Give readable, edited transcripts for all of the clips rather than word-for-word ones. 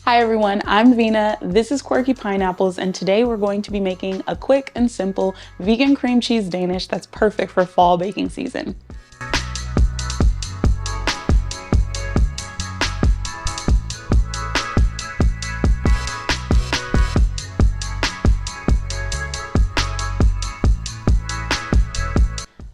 Hi everyone, I'm Vina, this is Quirky Pineapples, and today we're going to be making a quick and simple vegan cream cheese Danish that's perfect for fall baking season.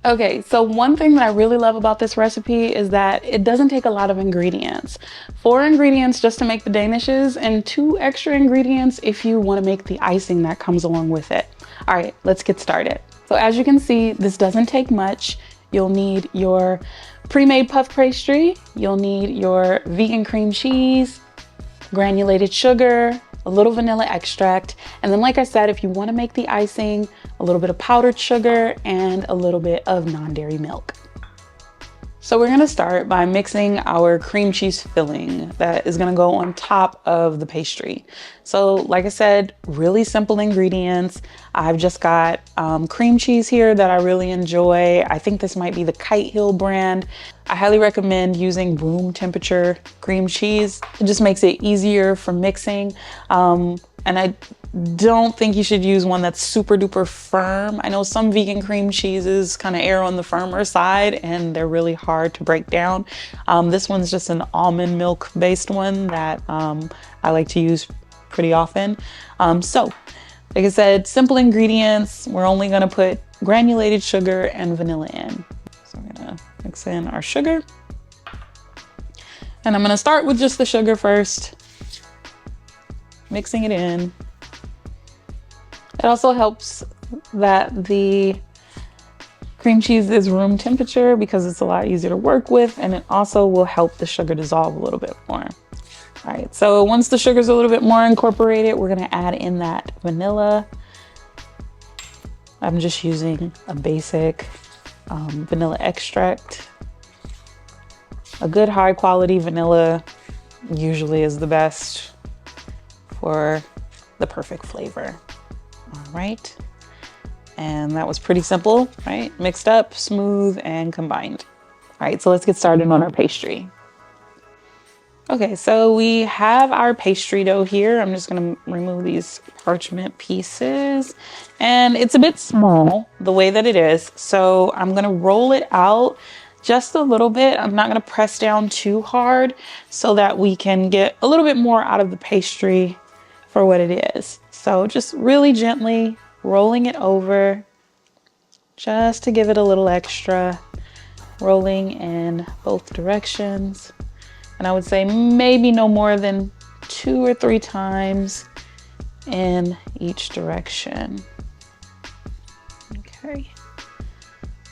Okay, so one thing that I really love about this recipe is that it doesn't take a lot of ingredients. 4 ingredients just to make the Danishes and 2 extra ingredients if you want to make the icing that comes along with it. All right, let's get started. So as you can see, this doesn't take much. You'll need your pre-made puff pastry, you'll need your vegan cream cheese, granulated sugar, a little vanilla extract, and then like I said, if you want to make the icing, a little bit of powdered sugar and a little bit of non-dairy milk. So we're gonna start by mixing our cream cheese filling that is gonna go on top of the pastry. So like I said, really simple ingredients. I've just got cream cheese here that I really enjoy. I think this might be the Kite Hill brand. I highly recommend using room temperature cream cheese. It just makes it easier for mixing. And I don't think you should use one that's super duper firm. I know some vegan cream cheeses kind of err on the firmer side and they're really hard to break down. This one's just an almond milk based one that I like to use pretty often. So like I said, simple ingredients. We're only gonna put granulated sugar and vanilla in. So I'm gonna mix in our sugar. And I'm gonna start with just the sugar first, mixing it in. It also helps that the cream cheese is room temperature because it's a lot easier to work with, and it also will help the sugar dissolve a little bit more. All right, so once the sugar's a little bit more incorporated, we're gonna add in that vanilla. I'm just using a basic vanilla extract. A good high quality vanilla usually is the best for the perfect flavor. All right, and that was pretty simple, right? Mixed up, smooth, and combined. All right, so let's get started on our pastry. Okay, so we have our pastry dough here. I'm just gonna remove these parchment pieces, and it's a bit small the way that it is, so I'm gonna roll it out just a little bit. I'm not gonna press down too hard so that we can get a little bit more out of the pastry for what it is. So just really gently rolling it over just to give it a little extra, rolling in both directions. And I would say maybe no more than 2 or 3 times in each direction. Okay.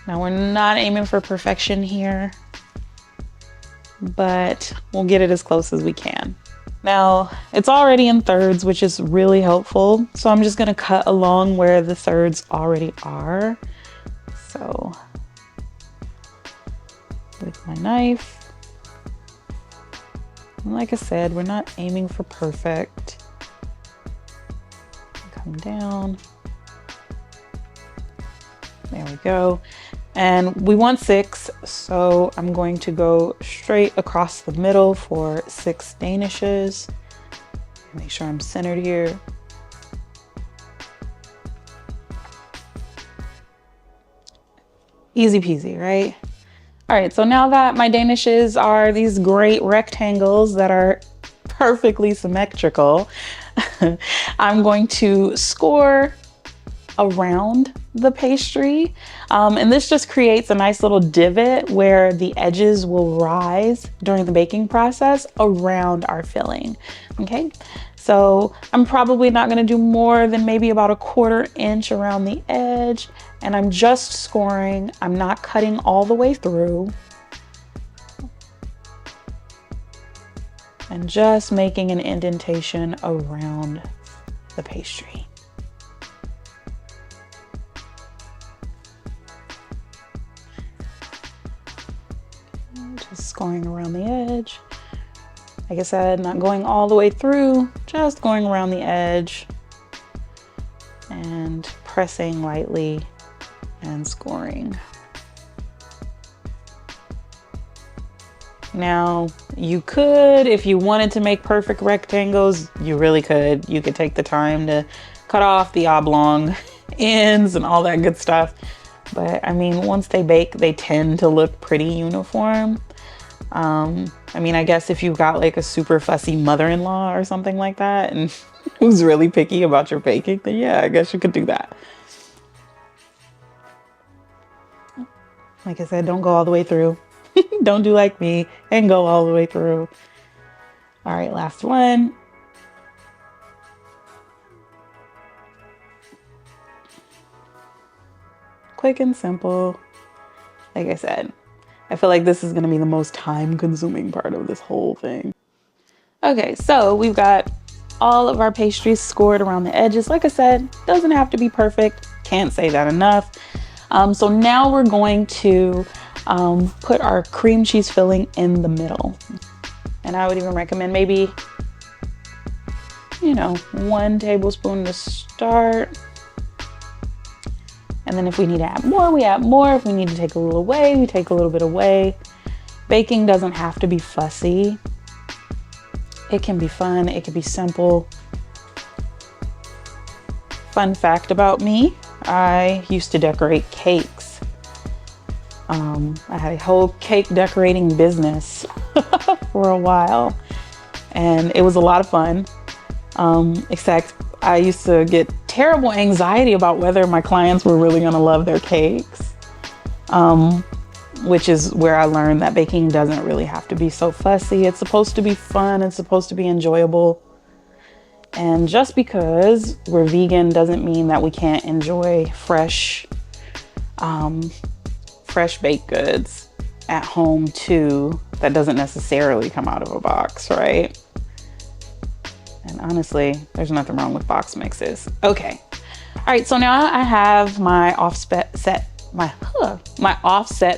Now we're not aiming for perfection here, but we'll get it as close as we can. Now, it's already in thirds, which is really helpful. So I'm just gonna cut along where the thirds already are. So with my knife, and like I said, we're not aiming for perfect. Come down. There we go. And we want 6, so I'm going to go straight across the middle for 6 Danishes. Make sure I'm centered here. Easy peasy, right? All right, so now that my Danishes are these great rectangles that are perfectly symmetrical, I'm going to score around the pastry. And this just creates a nice little divot where the edges will rise during the baking process around our filling. Okay, so I'm probably not gonna do more than maybe about a 1/4 inch around the edge. And I'm just scoring, I'm not cutting all the way through. And just making an indentation around the pastry. Just scoring around the edge. Like I said, not going all the way through, just going around the edge and pressing lightly and scoring. Now, you could, if you wanted to make perfect rectangles, you really could. You could take the time to cut off the oblong ends and all that good stuff. But I mean, once they bake, they tend to look pretty uniform. I mean, I guess if you've got like a super fussy mother-in-law or something like that and who's really picky about your baking, then yeah, I guess you could do that. Like I said, don't go all the way through. Don't do like me and go all the way through. All right, last one. Quick and simple. Like I said, I feel like this is gonna be the most time-consuming part of this whole thing. Okay, so we've got all of our pastries scored around the edges. Like I said, doesn't have to be perfect. Can't say that enough. So now we're going to put our cream cheese filling in the middle. And I would even recommend maybe, you know, 1 tablespoon to start. And then if we need to add more, we add more. If we need to take a little away, we take a little bit away. Baking doesn't have to be fussy. It can be fun, it can be simple. Fun fact about me, I used to decorate cakes. I had a whole cake decorating business for a while, and it was a lot of fun. Except I used to get terrible anxiety about whether my clients were really gonna love their cakes. Which is where I learned that baking doesn't really have to be so fussy. It's supposed to be fun, it's supposed to be enjoyable. And just because we're vegan doesn't mean that we can't enjoy fresh baked goods at home too. That doesn't necessarily come out of a box, right? And honestly, there's nothing wrong with box mixes. Okay. All right, so now I have my offset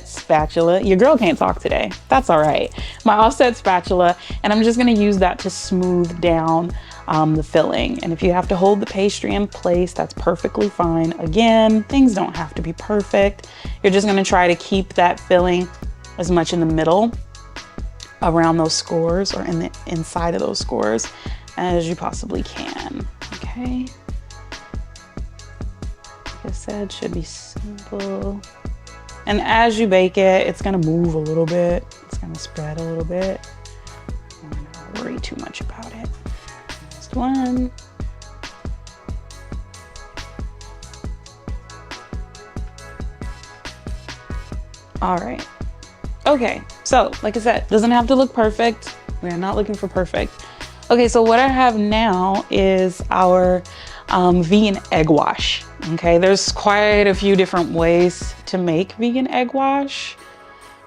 spatula. Your girl can't talk today. That's all right. My offset spatula, and I'm just gonna use that to smooth down the filling. And if you have to hold the pastry in place, that's perfectly fine. Again, things don't have to be perfect. You're just gonna try to keep that filling as much in the middle around those scores or in the inside of those scores as you possibly can, okay? Like I said, should be simple. And as you bake it, it's gonna move a little bit. It's gonna spread a little bit. I'm not worry too much about it. Next one. All right. Okay, so like I said, doesn't have to look perfect. We're not looking for perfect. Okay, so what I have now is our vegan egg wash. Okay, there's quite a few different ways to make vegan egg wash.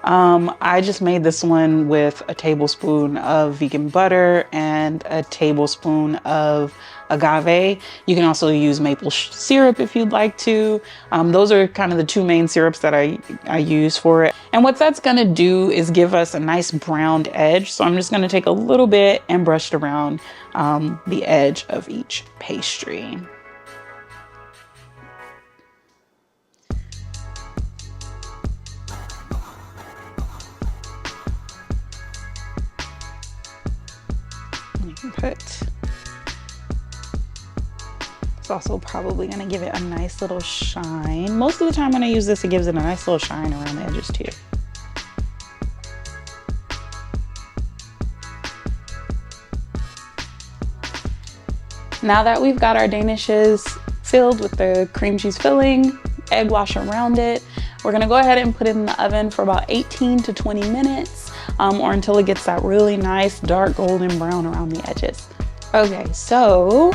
I just made this one with a tablespoon of vegan butter and a tablespoon of agave. You can also use maple syrup if you'd like to. Those are kind of the 2 main syrups that I use for it. And what that's gonna do is give us a nice browned edge. So I'm just gonna take a little bit and brush it around the edge of each pastry. You can put, it's also probably gonna give it a nice little shine. Most of the time when I use this, it gives it a nice little shine around the edges too. Now that we've got our danishes filled with the cream cheese filling, egg wash around it, we're gonna go ahead and put it in the oven for about 18 to 20 minutes or until it gets that really nice dark golden brown around the edges. Okay, so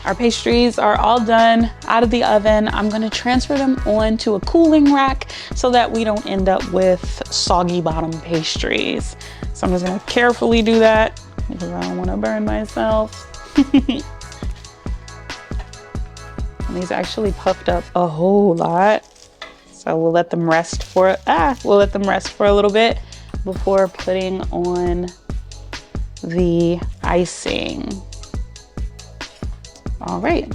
our pastries are all done out of the oven. I'm gonna transfer them onto a cooling rack so that we don't end up with soggy bottom pastries. So I'm just gonna carefully do that because I don't wanna burn myself. And these actually puffed up a whole lot. So we'll let them rest for a little bit before putting on the icing. All right.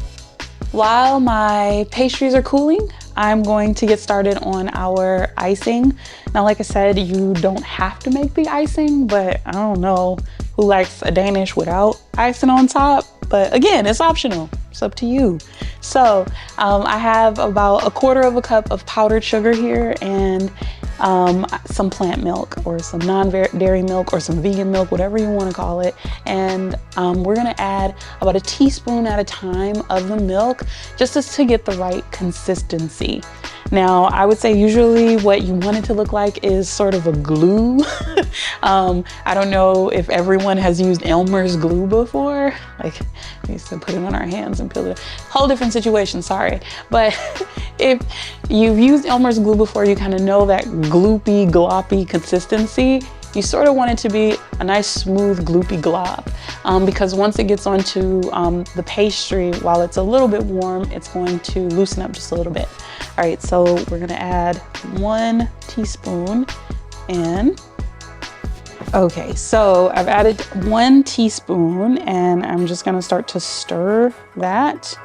While my pastries are cooling, I'm going to get started on our icing. Now, like I said, you don't have to make the icing, but I don't know who likes a Danish without icing on top. But again, it's optional. It's up to you. So I have about 1/4 cup of powdered sugar here and some plant milk or some non-dairy milk or some vegan milk, whatever you want to call it. And we're gonna add about 1 teaspoon at a time of the milk just to get the right consistency. Now, I would say usually what you want it to look like is sort of a glue. I don't know if everyone has used Elmer's glue before. Like, we used to put it on our hands and peel it. Whole different situation, sorry. But if you've used Elmer's glue before, you kind of know that gloopy, gloppy consistency. You sort of want it to be a nice, smooth, gloopy glop. Because once it gets onto the pastry, while it's a little bit warm, it's going to loosen up just a little bit. All right, so we're gonna add 1 teaspoon in. Okay, so I've added 1 teaspoon and I'm just gonna start to stir that.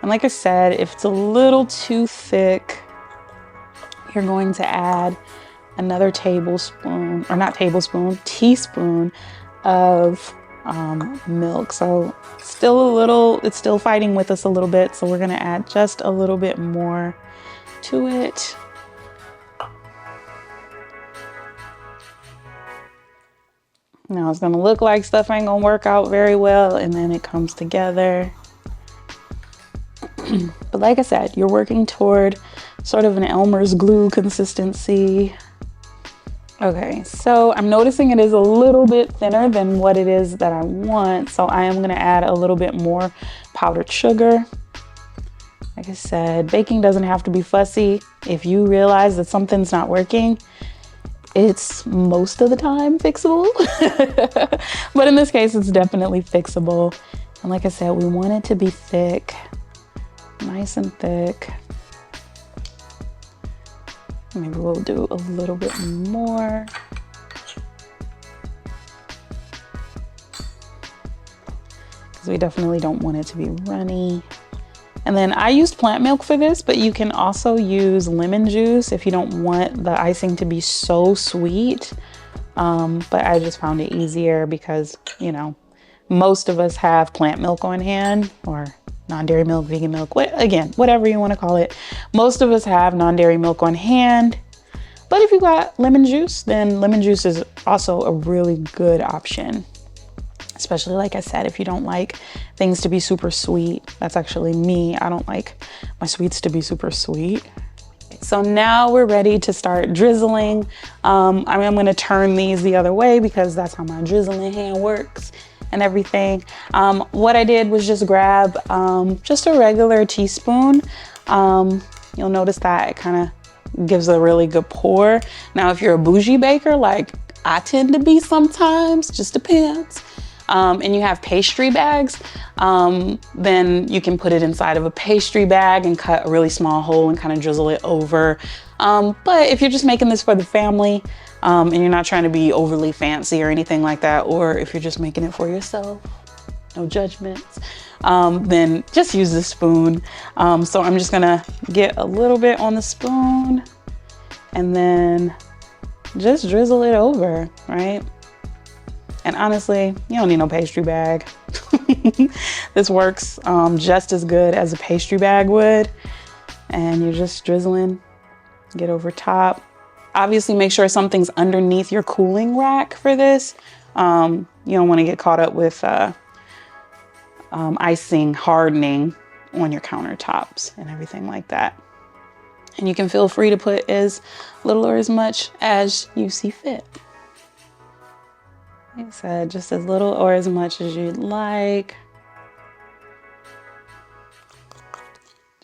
And like I said, if it's a little too thick, you're going to add another tablespoon, or not tablespoon, teaspoon of milk. So still a little, it's still fighting with us a little bit. So we're gonna add just a little bit more to it. Now it's gonna look like stuff ain't gonna work out very well and then it comes together. But like I said, you're working toward sort of an Elmer's glue consistency. Okay, so I'm noticing it is a little bit thinner than what it is that I want. So I am gonna add a little bit more powdered sugar. Like I said, baking doesn't have to be fussy. If you realize that something's not working, it's most of the time fixable. But in this case, it's definitely fixable. And like I said, we want it to be thick, nice and thick. Maybe we'll do a little bit more. Because we definitely don't want it to be runny. And then I used plant milk for this, but you can also use lemon juice if you don't want the icing to be so sweet. But I just found it easier because, you know, most of us have plant milk on hand, or non-dairy milk, vegan milk, again, whatever you want to call it. Most of us have non-dairy milk on hand. But if you got lemon juice, then lemon juice is also a really good option. Especially, like I said, if you don't like things to be super sweet. That's actually me. I don't like my sweets to be super sweet. So now we're ready to start drizzling. I'm gonna turn these the other way because that's how my drizzling hand works and everything. What I did was just grab just a regular teaspoon. You'll notice that it kind of gives a really good pour. Now, if you're a bougie baker, like I tend to be sometimes, just depends, and you have pastry bags, then you can put it inside of a pastry bag and cut a really small hole and kind of drizzle it over. But if you're just making this for the family, and you're not trying to be overly fancy or anything like that, or if you're just making it for yourself, no judgments, then just use the spoon. So I'm just gonna get a little bit on the spoon and then just drizzle it over, right? And honestly, you don't need no pastry bag. This works just as good as a pastry bag would. And you're just drizzling, get over top. Obviously make sure something's underneath your cooling rack for this. You don't wanna get caught up with icing hardening on your countertops and everything like that. And you can feel free to put as little or as much as you see fit. Like I said, just as little or as much as you'd like.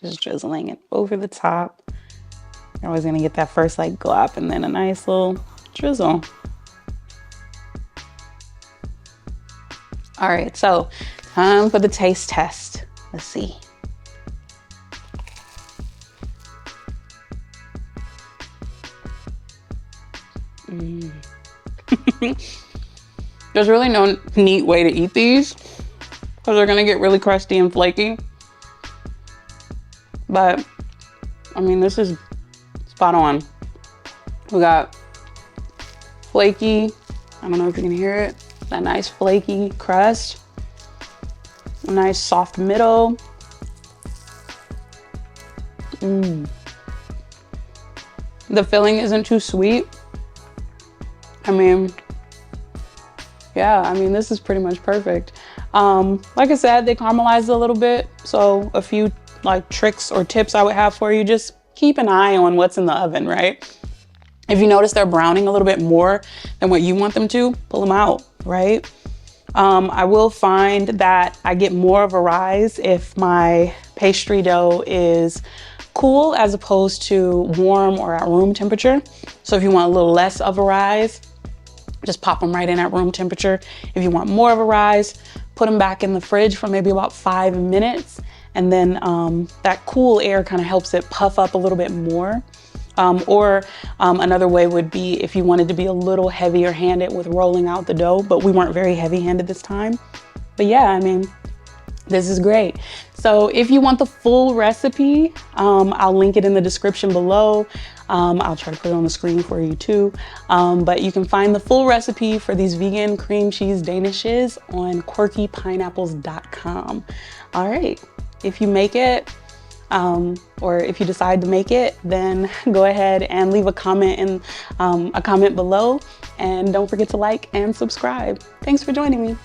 Just drizzling it over the top. You're always gonna get that first like glop and then a nice little drizzle. All right, so time for the taste test. Let's see. There's really no neat way to eat these because they're gonna get really crusty and flaky. But I mean, this is spot on. We got flaky, I don't know if you can hear it, that nice flaky crust, a nice soft middle. The filling isn't too sweet. I mean, yeah, I mean, this is pretty much perfect. Like I said, they caramelized a little bit. So a few like tricks or tips I would have for you, just keep an eye on what's in the oven, right? If you notice they're browning a little bit more than what you want them to, pull them out, right? I will find that I get more of a rise if my pastry dough is cool as opposed to warm or at room temperature. So if you want a little less of a rise, just pop them right in at room temperature. If you want more of a rise, put them back in the fridge for maybe about 5 minutes. And then that cool air kind of helps it puff up a little bit more. Another way would be if you wanted to be a little heavier handed with rolling out the dough, but we weren't very heavy handed this time. But yeah, I mean, this is great. So if you want the full recipe, I'll link it in the description below. I'll try to put it on the screen for you too. But you can find the full recipe for these vegan cream cheese danishes on quirkypineapples.com. All right, if you make it, or if you decide to make it, then go ahead and leave a comment below, and don't forget to like and subscribe. Thanks for joining me.